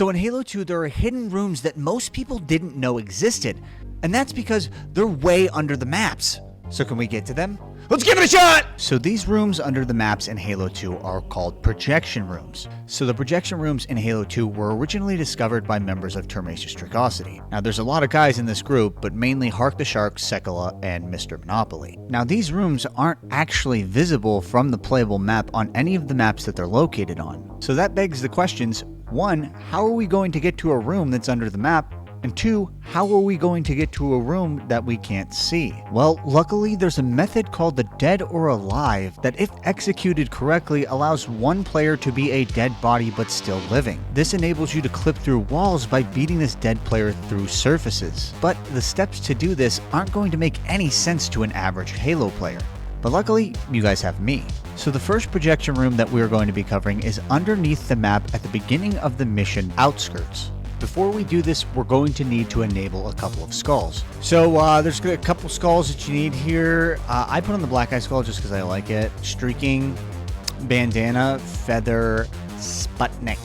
So in Halo 2, there are hidden rooms that most people didn't know existed, and that's because they're way under the maps. So can we get to them? Let's give it a shot! So these rooms under the maps in Halo 2 are called projection rooms. So the projection rooms in Halo 2 were originally discovered by members of Terminaceous Strigosity. Now there's a lot of guys in this group, but mainly Hark the Shark, Sekala, and Mr. Monopoly. Now these rooms aren't actually visible from the playable map on any of the maps that they're located on. So that begs the questions, 1, how are we going to get to a room that's under the map? And 2, how are we going to get to a room that we can't see? Well, luckily there's a method called the Dead or Alive that, if executed correctly, allows one player to be a dead body but still living. This enables you to clip through walls by beating this dead player through surfaces. But the steps to do this aren't going to make any sense to an average Halo player. But luckily, you guys have me. So the first projection room that we're going to be covering is underneath the map at the beginning of the mission, Outskirts. Before we do this, we're going to need to enable a couple of skulls. So there's a couple skulls that you need here. I put on the black eye skull just because I like it. Streaking, Bandanna, Feather, Sputnik.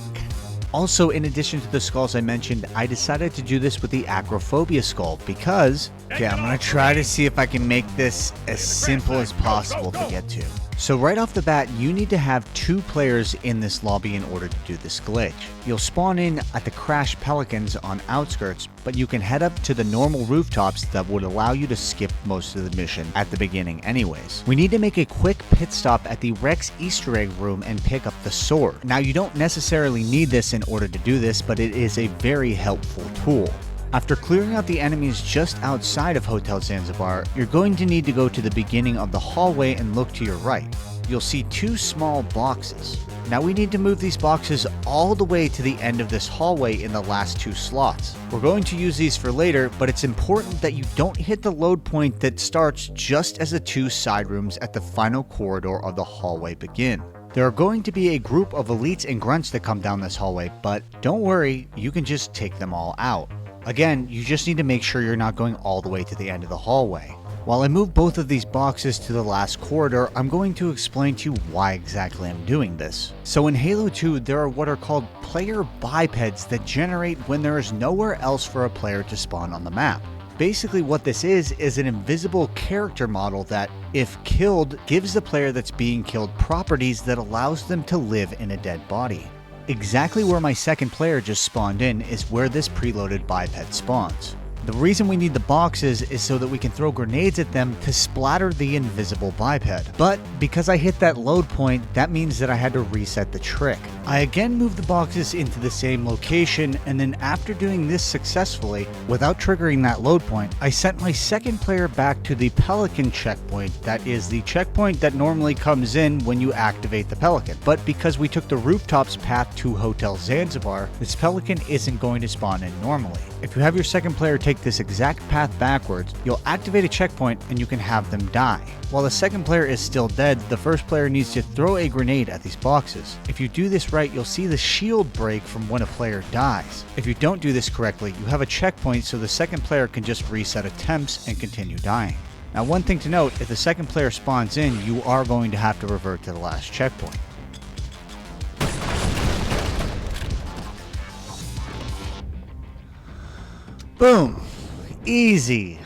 Also, in addition to the skulls I mentioned, I decided to do this with the Acrophobia skull because, okay, I'm going to try to see if I can make this as simple as possible to get to. So right off the bat, you need to have 2 players in this lobby in order to do this glitch. You'll spawn in at the Crash Pelicans on Outskirts, but you can head up to the normal rooftops that would allow you to skip most of the mission at the beginning anyways. We need to make a quick pit stop at the Rex Easter egg room and pick up the sword. Now you don't necessarily need this in order to do this, but it is a very helpful tool. After clearing out the enemies just outside of Hotel Zanzibar, you're going to need to go to the beginning of the hallway and look to your right. You'll see 2 small boxes. Now we need to move these boxes all the way to the end of this hallway in the last 2 slots. We're going to use these for later, but it's important that you don't hit the load point that starts just as the 2 side rooms at the final corridor of the hallway begin. There are going to be a group of elites and grunts that come down this hallway, but don't worry, you can just take them all out. Again, you just need to make sure you're not going all the way to the end of the hallway. While I move both of these boxes to the last corridor, I'm going to explain to you why exactly I'm doing this. So in Halo 2, there are what are called player bipeds that generate when there is nowhere else for a player to spawn on the map. Basically what this is an invisible character model that, if killed, gives the player that's being killed properties that allows them to live in a dead body. Exactly where my second player just spawned in is where this preloaded biped spawns. The reason we need the boxes is so that we can throw grenades at them to splatter the invisible biped. But because I hit that load point, that means that I had to reset the trick. I again moved the boxes into the same location, and then after doing this successfully, without triggering that load point, I sent my second player back to the Pelican checkpoint. That is the checkpoint that normally comes in when you activate the Pelican. But because we took the rooftops path to Hotel Zanzibar, this Pelican isn't going to spawn in normally. If you have your second player take this exact path backwards, you'll activate a checkpoint and you can have them die. While the second player is still dead, the first player needs to throw a grenade at these boxes. If you do this right, you'll see the shield break from when a player dies. If you don't do this correctly, you have a checkpoint so the second player can just reset attempts and continue dying. Now, one thing to note, if the second player spawns in, you are going to have to revert to the last checkpoint. Boom! Easy!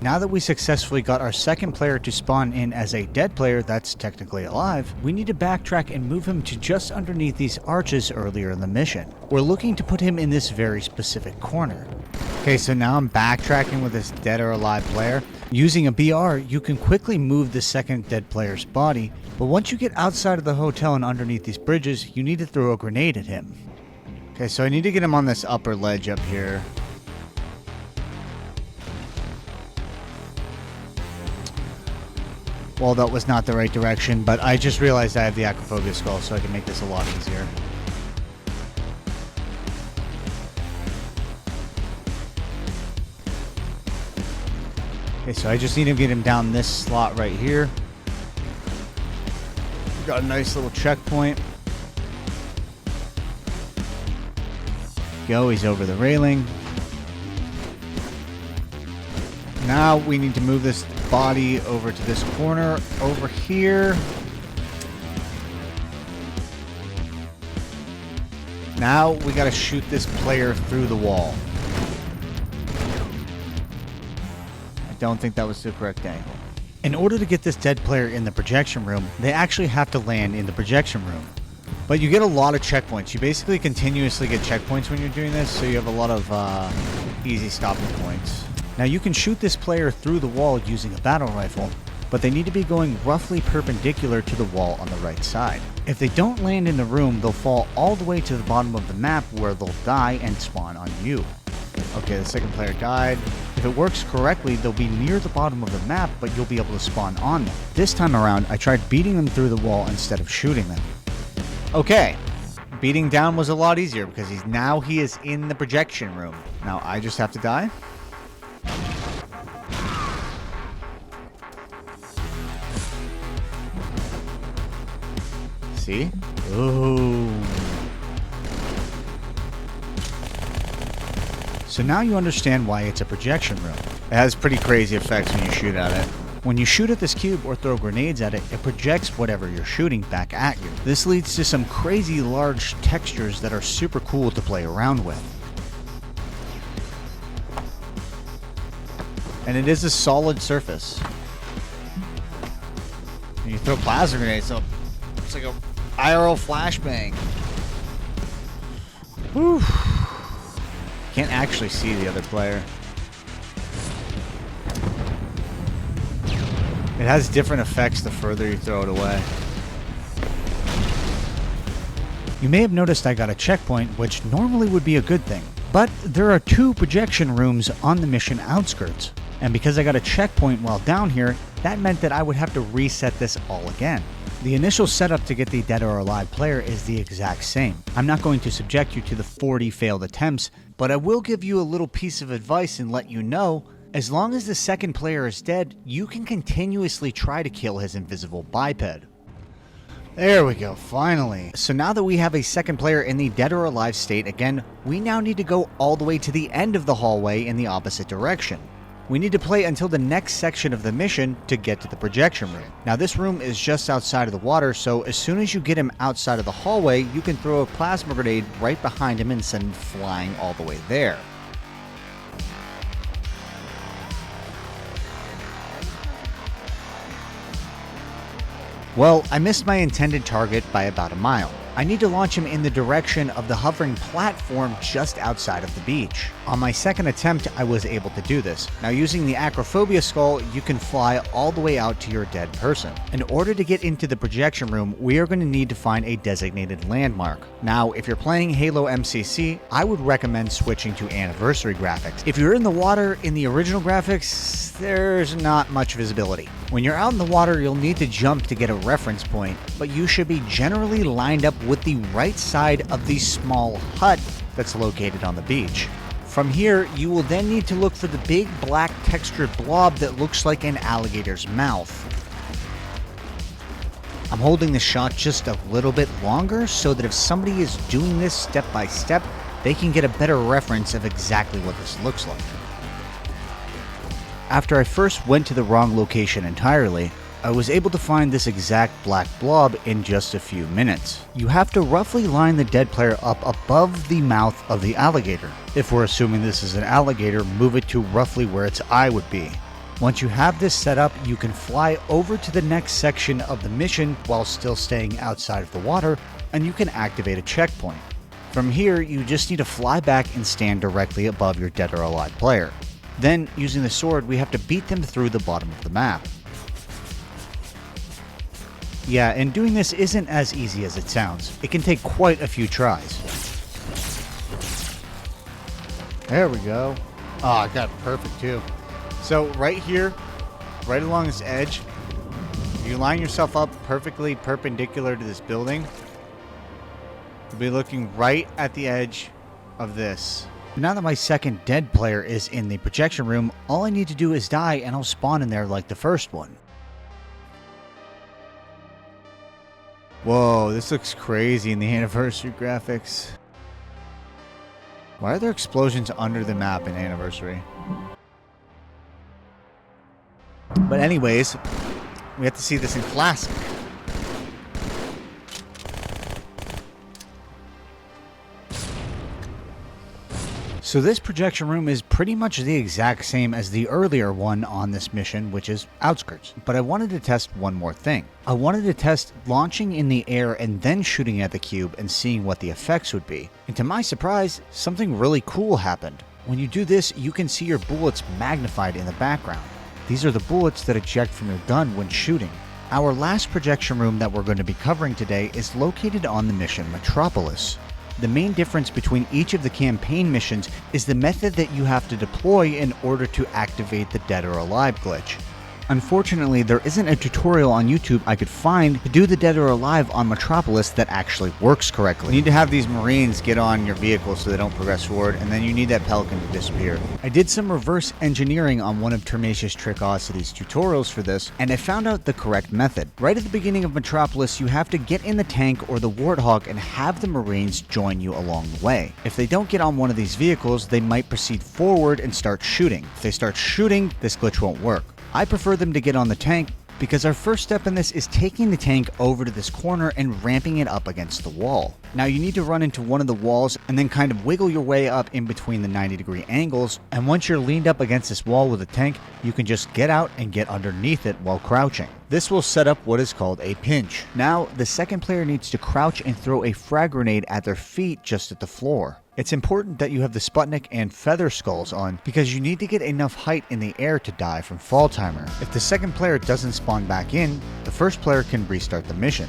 Now that we successfully got our second player to spawn in as a dead player that's technically alive, we need to backtrack and move him to just underneath these arches earlier in the mission. We're looking to put him in this very specific corner. Okay, so now I'm backtracking with this dead or alive player. Using a BR, you can quickly move the second dead player's body, but once you get outside of the hotel and underneath these bridges, you need to throw a grenade at him. Okay, so I need to get him on this upper ledge up here. Well, that was not the right direction, but I just realized I have the Acrophobia skull, so I can make this a lot easier. Okay, so I just need to get him down this slot right here. Got a nice little checkpoint. Go, he's over the railing. Now we need to move this body over to this corner over here. Now we gotta shoot this player through the wall. I don't think that was the correct angle. In order to get this dead player in the projection room, they actually have to land in the projection room. But you get a lot of checkpoints. You basically continuously get checkpoints when you're doing this, so you have a lot of easy stopping points. Now you can shoot this player through the wall using a battle rifle, but they need to be going roughly perpendicular to the wall on the right side. If they don't land in the room, they'll fall all the way to the bottom of the map where they'll die and spawn on you. Okay, the second player died. If it works correctly, they'll be near the bottom of the map, but you'll be able to spawn on them. This time around, I tried beating them through the wall instead of shooting them. Okay, beating down was a lot easier because he is in the projection room. Now I just have to die. See? Ooh. So now you understand why it's a projection room. It has pretty crazy effects when you shoot at it. When you shoot at this cube or throw grenades at it, it projects whatever you're shooting back at you. This leads to some crazy large textures that are super cool to play around with. And it is a solid surface. When you throw plasma grenades, so it's like a IRL flashbang. Whew. Can't actually see the other player. It has different effects the further you throw it away. You may have noticed I got a checkpoint, which normally would be a good thing. But there are 2 projection rooms on the mission Outskirts. And because I got a checkpoint while down here, that meant that I would have to reset this all again. The initial setup to get the dead or alive player is the exact same. I'm not going to subject you to the 40 failed attempts, but I will give you a little piece of advice and let you know, as long as the second player is dead, you can continuously try to kill his invisible biped. There we go, finally. So now that we have a second player in the dead or alive state again, we now need to go all the way to the end of the hallway in the opposite direction. We need to play until the next section of the mission to get to the projection room. Now this room is just outside of the water, so as soon as you get him outside of the hallway, you can throw a plasma grenade right behind him and send him flying all the way there. Well, I missed my intended target by about a mile. I need to launch him in the direction of the hovering platform just outside of the beach. On my second attempt, I was able to do this. Now using the Acrophobia skull, you can fly all the way out to your dead person. In order to get into the projection room, we are going to need to find a designated landmark. Now, if you're playing Halo MCC, I would recommend switching to anniversary graphics. If you're in the water in the original graphics, there's not much visibility. When you're out in the water, you'll need to jump to get a reference point, but you should be generally lined up with the right side of the small hut that's located on the beach. From here, you will then need to look for the big black textured blob that looks like an alligator's mouth. I'm holding the shot just a little bit longer so that if somebody is doing this step by step, they can get a better reference of exactly what this looks like. After I first went to the wrong location entirely, I was able to find this exact black blob in just a few minutes. You have to roughly line the dead player up above the mouth of the alligator. If we're assuming this is an alligator, move it to roughly where its eye would be. Once you have this set up, you can fly over to the next section of the mission while still staying outside of the water, and you can activate a checkpoint. From here, you just need to fly back and stand directly above your dead or alive player. Then, using the sword, we have to beat them through the bottom of the map. Yeah, and doing this isn't as easy as it sounds. It can take quite a few tries. There we go. Oh, I got it perfect too. So right here, right along this edge, you line yourself up perfectly perpendicular to this building. You'll be looking right at the edge of this. Now that my second dead player is in the projection room, all I need to do is die and I'll spawn in there like the first one. Whoa, this looks crazy in the anniversary graphics. Why are there explosions under the map in Anniversary? But anyways, we have to see this in Classic. So this projection room is pretty much the exact same as the earlier one on this mission, which is Outskirts. But I wanted to test one more thing. I wanted to test launching in the air and then shooting at the cube and seeing what the effects would be. And to my surprise, something really cool happened. When you do this, you can see your bullets magnified in the background. These are the bullets that eject from your gun when shooting. Our last projection room that we're going to be covering today is located on the mission Metropolis. The main difference between each of the campaign missions is the method that you have to deploy in order to activate the Dead or Alive glitch. Unfortunately, there isn't a tutorial on YouTube I could find to do the Dead or Alive on Metropolis that actually works correctly. You need to have these Marines get on your vehicle so they don't progress forward, and then you need that Pelican to disappear. I did some reverse engineering on one of Termatius Tricosity's tutorials for this, and I found out the correct method. Right at the beginning of Metropolis, you have to get in the tank or the Warthog and have the Marines join you along the way. If they don't get on one of these vehicles, they might proceed forward and start shooting. If they start shooting, this glitch won't work. I prefer them to get on the tank because our first step in this is taking the tank over to this corner and ramping it up against the wall. Now you need to run into one of the walls and then kind of wiggle your way up in between the 90-degree angles, and once you're leaned up against this wall with a tank, you can just get out and get underneath it while crouching. This will set up what is called a pinch. Now the second player needs to crouch and throw a frag grenade at their feet just at the floor. It's important that you have the Sputnik and feather skulls on because you need to get enough height in the air to die from fall timer. If the second player doesn't spawn back in, the first player can restart the mission.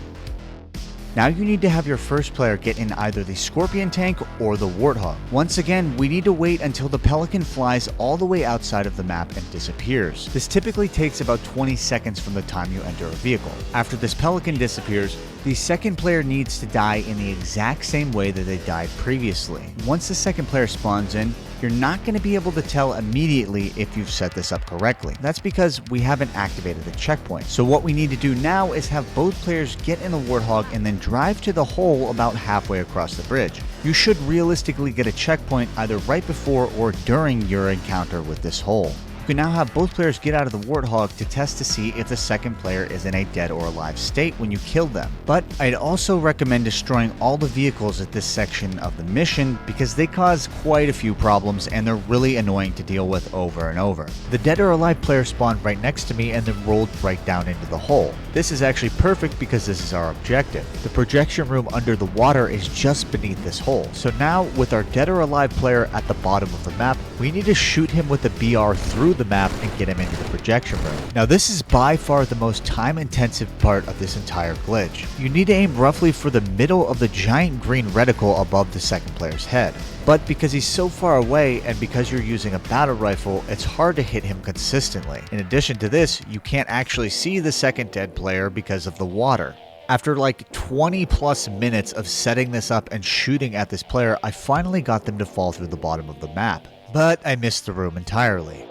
Now you need to have your first player get in either the Scorpion tank or the Warthog. Once again, we need to wait until the Pelican flies all the way outside of the map and disappears. This typically takes about 20 seconds from the time you enter a vehicle. After this Pelican disappears, the second player needs to die in the exact same way that they died previously. Once the second player spawns in, you're not going to be able to tell immediately if you've set this up correctly. That's because we haven't activated the checkpoint. So what we need to do now is have both players get in the Warthog and then drive to the hole about halfway across the bridge. You should realistically get a checkpoint either right before or during your encounter with this hole. You can now have both players get out of the Warthog to test to see if the second player is in a dead or alive state when you kill them. But I'd also recommend destroying all the vehicles at this section of the mission because they cause quite a few problems and they're really annoying to deal with over and over. The dead or alive player spawned right next to me and then rolled right down into the hole. This is actually perfect because this is our objective. The projection room under the water is just beneath this hole. So now with our dead or alive player at the bottom of the map, we need to shoot him with the BR through the map and get him into the projection room. Now this is by far the most time intensive part of this entire glitch. You need to aim roughly for the middle of the giant green reticle above the second player's head. But because he's so far away and because you're using a battle rifle, it's hard to hit him consistently. In addition to this, you can't actually see the second dead player because of the water. After like 20 plus minutes of setting this up and shooting at this player, I finally got them to fall through the bottom of the map. But I missed the room entirely.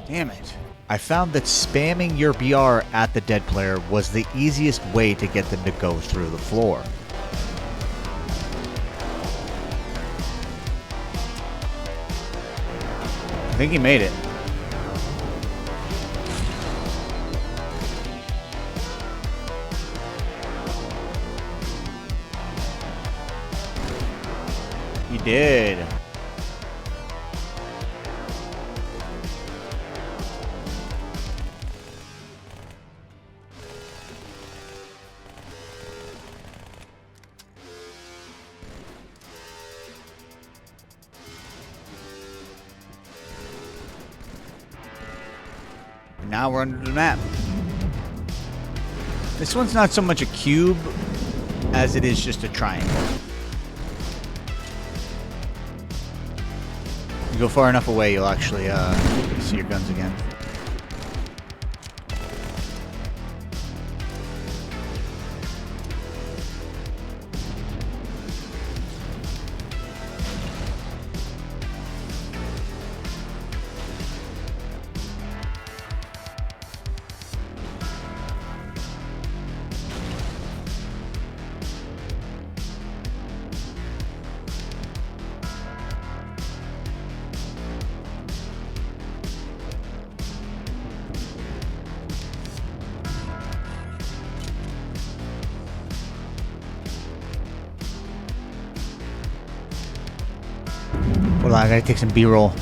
Damn it. I found that spamming your BR at the dead player was the easiest way to get them to go through the floor. I think he made it. He did. Now we're under the map. This one's not so much a cube as it is just a triangle. You go far enough away, you'll actually see your guns again. Hold on, I gotta take some B-roll.